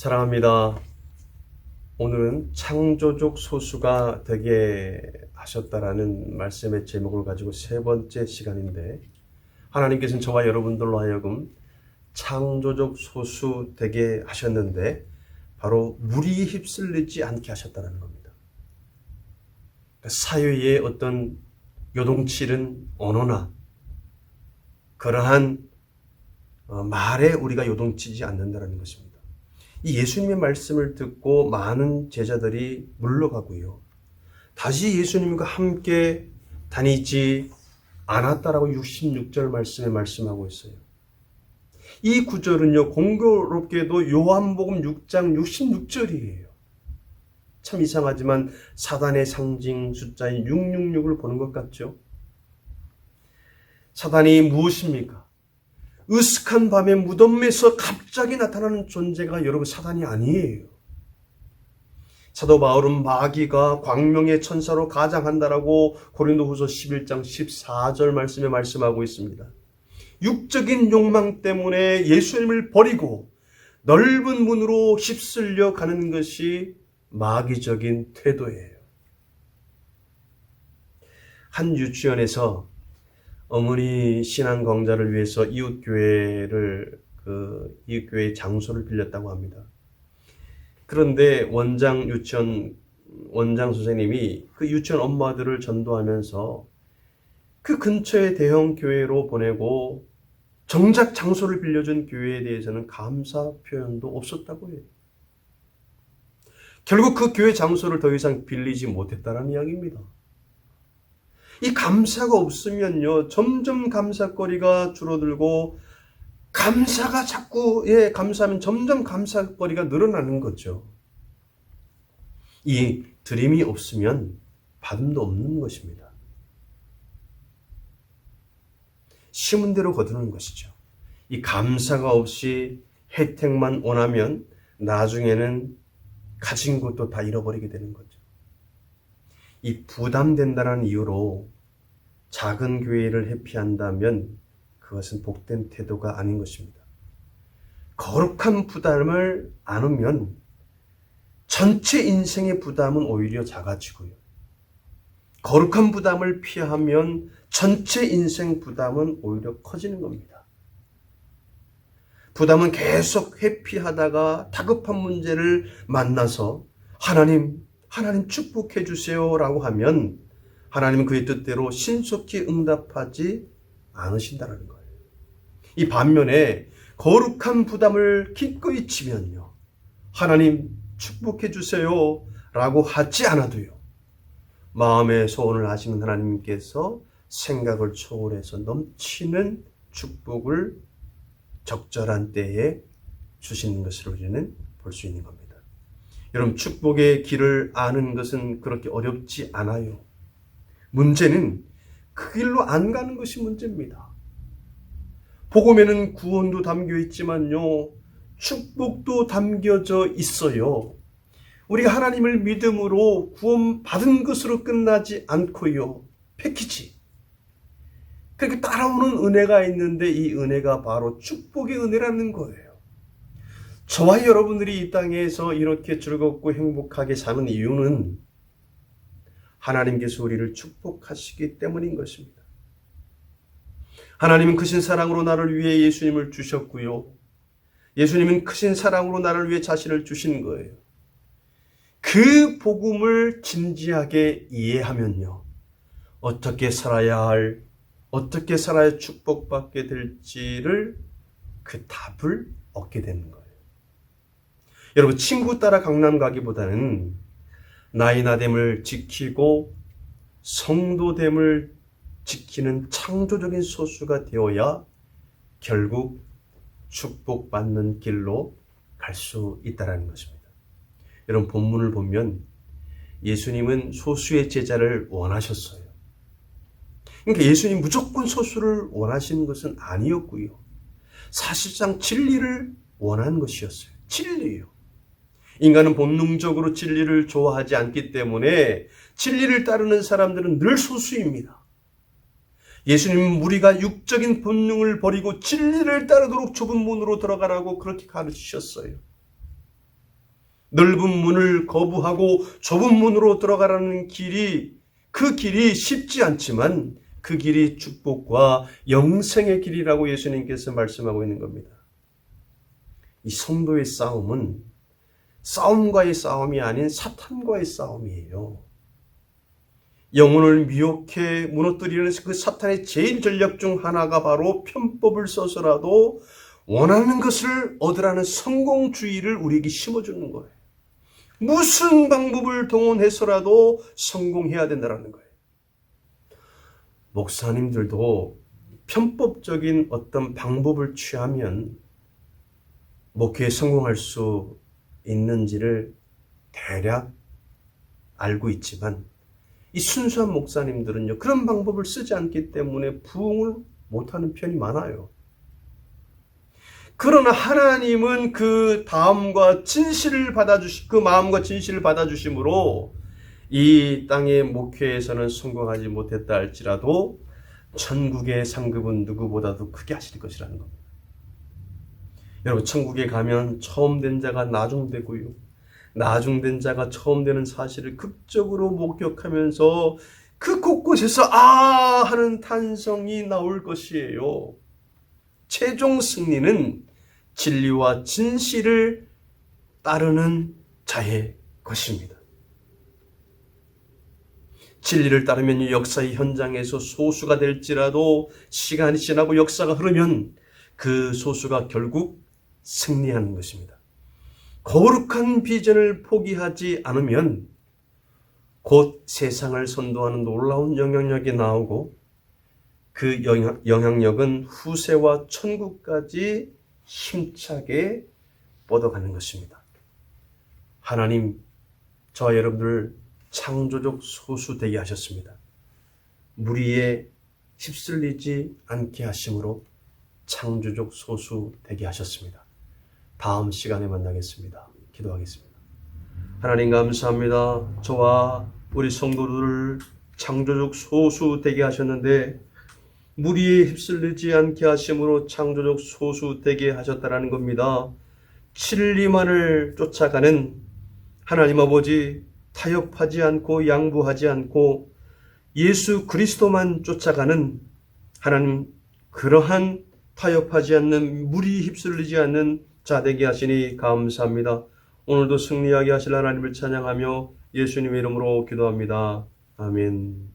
사랑합니다. 오늘은 창조적 소수가 되게 하셨다라는 말씀의 제목을 가지고 세 번째 시간인데, 하나님께서는 저와 여러분들로 하여금 창조적 소수 되게 하셨는데 바로 무리에 휩쓸리지 않게 하셨다는 겁니다. 사회의 어떤 요동치는 언어나 그러한 말에 우리가 요동치지 않는다는 것입니다. 이 예수님의 말씀을 듣고 많은 제자들이 물러가고요, 다시 예수님과 함께 다니지 않았다라고 66절 말씀에 말씀하고 있어요. 이 구절은요, 공교롭게도 요한복음 6장 66절이에요. 참 이상하지만 사단의 상징 숫자인 666을 보는 것 같죠? 사단이 무엇입니까? 으슥한 밤에 무덤에서 갑자기 나타나는 존재가 여러분 사단이 아니에요. 사도 바울은 마귀가 광명의 천사로 가장한다라고 고린도후서 11장 14절 말씀에 말씀하고 있습니다. 육적인 욕망 때문에 예수님을 버리고 넓은 문으로 휩쓸려 가는 것이 마귀적인 태도예요. 한 유치원에서 어머니 신앙 강좌를 위해서 이웃교회의 장소를 빌렸다고 합니다. 그런데 유치원 원장 선생님이 그 유치원 엄마들을 전도하면서 그 근처의 대형 교회로 보내고 정작 장소를 빌려준 교회에 대해서는 감사 표현도 없었다고 해요. 결국 그 교회 장소를 더 이상 빌리지 못했다는 이야기입니다. 이 감사가 없으면요, 점점 감사거리가 줄어들고, 감사하면 점점 감사거리가 늘어나는 거죠. 이 드림이 없으면 받음도 없는 것입니다. 심은 대로 거두는 것이죠. 이 감사가 없이 혜택만 원하면 나중에는 가진 것도 다 잃어버리게 되는 거죠. 이 부담된다는 이유로 작은 교회를 회피한다면 그것은 복된 태도가 아닌 것입니다. 거룩한 부담을 안으면 전체 인생의 부담은 오히려 작아지고요, 거룩한 부담을 피하면 전체 인생 부담은 오히려 커지는 겁니다. 부담은 계속 회피하다가 다급한 문제를 만나서 하나님 축복해 주세요 라고 하면 하나님은 그의 뜻대로 신속히 응답하지 않으신다는 거예요. 이 반면에 거룩한 부담을 기꺼이 지면요, 하나님 축복해 주세요 라고 하지 않아도요, 마음의 소원을 하시는 하나님께서 생각을 초월해서 넘치는 축복을 적절한 때에 주시는 것을 우리는 볼 수 있는 겁니다. 여러분, 축복의 길을 아는 것은 그렇게 어렵지 않아요. 문제는 그 길로 안 가는 것이 문제입니다. 복음에는 구원도 담겨 있지만요, 축복도 담겨져 있어요. 우리가 하나님을 믿음으로 구원받은 것으로 끝나지 않고요, 패키지, 그렇게 따라오는 은혜가 있는데 이 은혜가 바로 축복의 은혜라는 거예요. 저와 여러분들이 이 땅에서 이렇게 즐겁고 행복하게 사는 이유는 하나님께서 우리를 축복하시기 때문인 것입니다. 하나님은 크신 사랑으로 나를 위해 예수님을 주셨고요, 예수님은 크신 사랑으로 나를 위해 자신을 주신 거예요. 그 복음을 진지하게 이해하면요, 어떻게 살아야 축복받게 될지를 그 답을 얻게 되는 거예요. 여러분, 친구 따라 강남 가기보다는 나이나됨을 지키고 성도됨을 지키는 창조적인 소수가 되어야 결국 축복받는 길로 갈 수 있다는 것입니다. 여러분, 본문을 보면 예수님은 소수의 제자를 원하셨어요. 그러니까 예수님 무조건 소수를 원하시는 것은 아니었고요, 사실상 진리를 원한 것이었어요. 진리예요. 인간은 본능적으로 진리를 좋아하지 않기 때문에 진리를 따르는 사람들은 늘 소수입니다. 예수님은 우리가 육적인 본능을 버리고 진리를 따르도록 좁은 문으로 들어가라고 그렇게 가르치셨어요. 넓은 문을 거부하고 좁은 문으로 들어가라는 길이, 그 길이 쉽지 않지만 그 길이 축복과 영생의 길이라고 예수님께서 말씀하고 있는 겁니다. 이 성도의 싸움은 싸움과의 싸움이 아닌 사탄과의 싸움이에요. 영혼을 미혹해 무너뜨리는 그 사탄의 제일 전략 중 하나가 바로 편법을 써서라도 원하는 것을 얻으라는 성공주의를 우리에게 심어주는 거예요. 무슨 방법을 동원해서라도 성공해야 된다는 거예요. 목사님들도 편법적인 어떤 방법을 취하면 목회에 성공할 수 있는지를 대략 알고 있지만 이 순수한 목사님들은요, 그런 방법을 쓰지 않기 때문에 부흥을 못하는 편이 많아요. 그러나 하나님은 그 마음과 진실을 받아주심으로 이 땅의 목회에서는 성공하지 못했다 할지라도 천국의 상급은 누구보다도 크게 하실 것이라는 겁니다. 여러분, 천국에 가면 처음 된 자가 나중되고요, 나중된 자가 처음 되는 사실을 극적으로 목격하면서 그 곳곳에서 아 하는 탄성이 나올 것이에요. 최종 승리는 진리와 진실을 따르는 자의 것입니다. 진리를 따르면 역사의 현장에서 소수가 될지라도 시간이 지나고 역사가 흐르면 그 소수가 결국 승리하는 것입니다. 거룩한 비전을 포기하지 않으면 곧 세상을 선도하는 놀라운 영향력이 나오고 그 영향력은 후세와 천국까지 힘차게 뻗어가는 것입니다. 하나님, 저와 여러분들 창조적 소수 되게 하셨습니다. 무리에 휩쓸리지 않게 하심으로 창조적 소수 되게 하셨습니다. 다음 시간에 만나겠습니다. 기도하겠습니다. 하나님 감사합니다. 저와 우리 성도들을 창조적 소수 되게 하셨는데 무리에 휩쓸리지 않게 하심으로 창조적 소수 되게 하셨다라는 겁니다. 진리만을 쫓아가는 하나님 아버지, 타협하지 않고 양보하지 않고 예수 그리스도만 쫓아가는 하나님, 그러한 타협하지 않는, 무리에 휩쓸리지 않는 자 되게 하시니 감사합니다. 오늘도 승리하게 하실 하나님을 찬양하며 예수님의 이름으로 기도합니다. 아멘.